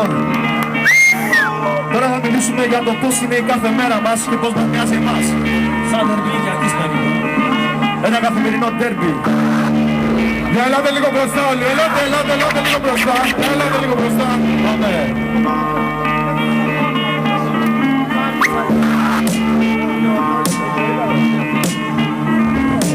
Λοιπόν, τώρα θα μιλήσουμε για το πώς είναι η κάθε μέρα μας και πώς μας μοιάζει εμάς. Σαν ορμηλιακής περίπου. Ένα καθημερινό ντέρμπι. Για ελάτε λίγο μπροστά όλοι, ελάτε λίγο μπροστά. Ελάτε λίγο μπροστά. Πάμε.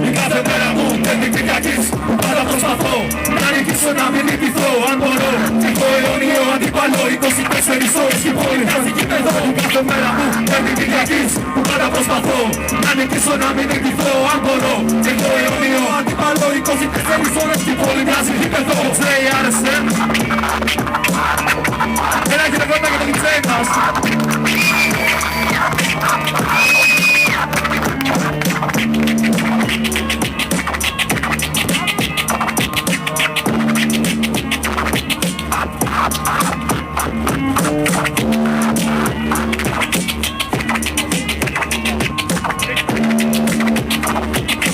Η κάθε μέρα μου ντέρμπι Κυριακής, πάντα προσπαθώ να νικήσω, να μην νικηθώ. Αν μπορώ, έχω αιώνιο αντίπαλο, 24 ώρες και πόλη κάθε κήπεδο. Η κάθε μέρα μου ντέρμπι Κυριακής, πάντα προσπαθώ να νικήσω, να μην νικηθώ. Αν μπορώ, έχω αιώνιο αντίπαλο, 24 ώρες και πόλη μοιάζει κήπεδο. Τζέι RSM, ένα χειροκρότημα για τον Τζέι μας.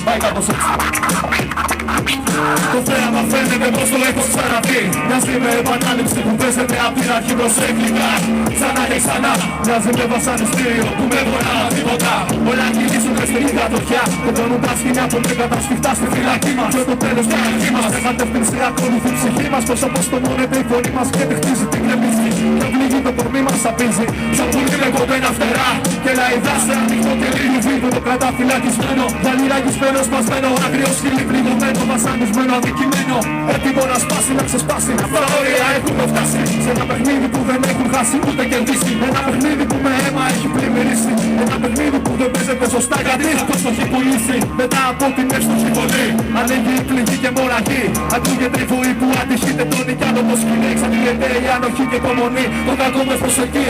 Πάει κάπως έτσι. Το θέαμα φαίνεται πως το έχω ξαναδεί. Μοιάζει με επανάληψη που παίζεται απ' την αρχή προσεκτικά. Ξανά και ξανά, μοιάζει με βασανιστήριο που με βορρά τίποτα. Όλα γυρίζονται στην ίδια τροχιά. Πετώνουν τα σκηνιά που είναι κατασφιχτά στη φυλακή μας. Και το τέλος της αρχή μας κατευθύνσει ακολουθεί η ψυχή μας. Πως όπως το μόνεται η φωνή μας και τη χτίζει την κρεμίζει. Και πνίγει το κορμί μας απίζει. Σαν πουλί με κομμένα φτερά. Και λαϊδά σε ανοιχτό και λίγο βίντεο το κρατά φυλακισμένο. Δανειλαγισμένο, σπασμένο, άγριο σκύλι πληγωμένο, βασανισμένο, αδικημένο. Έτοιμο να σπάσει, να ξεσπάσει. Αυτά όρια έχουμε φτάσει. Σε ένα παιχνίδι που δεν έχουν χάσει ούτε κερδίσει. Ένα παιχνίδι που με αίμα έχει πλημμυρίσει. Ένα παιχνίδι που δεν παίζεται σωστά γιατί αυτός το έχει πουλήσει. Μετά από την εύστοχη φωνή ανοίγει η πληγή και μοραγή. Ακούγεται η βουή που αντυχείται τον νοικιάδο το σκηνή. Εξαντλείται η ανοχή και υπομονή. Το κακό μες προς εκεί.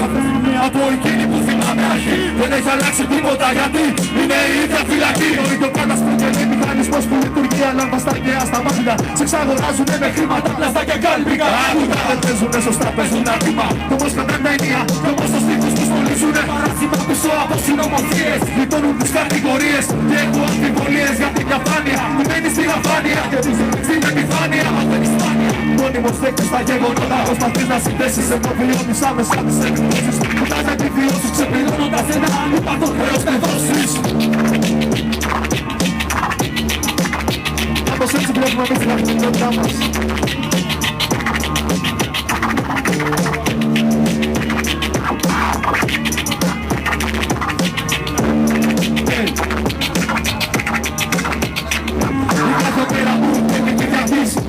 Από εκείνη που θυμάμαι αρχή. Δεν έχει αλλάξει τίποτα γιατί είναι η ίδια φυλακή. Το ίδιο κατασπρούγγενη μηχανισμός που λειτουργεί ανάμβαστα και ασταμάτητα. Σε εξαγοράζουνε με χρήματα, πλαστά και κάλπικα. Άκουγα δεν παίζουνε σωστά, παίζουν άτομα. Κι όμως κατά έννοια, κι όμως τους τύπους τους στολίζουνε. Παράσημα πίσω από συνομοθείες. Γλιτώνουν τις κατηγορίες και έχω αμφιβολίες για την διαφάνεια. Που μένει στην αφάνεια και στην επιφάνεια. Μα δεν σπάνια. Μόνιμος στέκεις στα γεγονότα. Προσπαθείς να συνδέσεις ενώ βιώνεις άμεσα τις επιπτώσεις. Κοιτάς να επιβιώσεις ξεπληρώνοντας ένα ανύπαρκτο χρέος να δώσεις. Κάπως έτσι βλέπουμε εμείς την καθημερινότητά μας.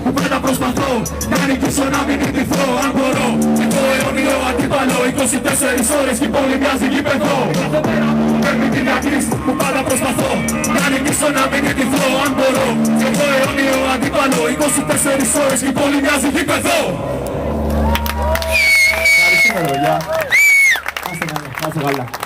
Που πάντα προσπαθώ να νικήσω, να μην νικηθώ. Αν μπορώ, έχω αιώνιο αντίπαλο, 24 ώρες και η πόλη μοιάζει γήπεδο. Κάθε μέρα μου παίρνει την διακρίση που πάντα προσπαθώ να νικήσω, να μην νικηθώ. Αν μπορώ, έχω αιώνιο αντίπαλο, 24 ώρες και η πόλη μοιάζει γήπεδο. Ευχαριστούμε παιδιά. Άστε καλά.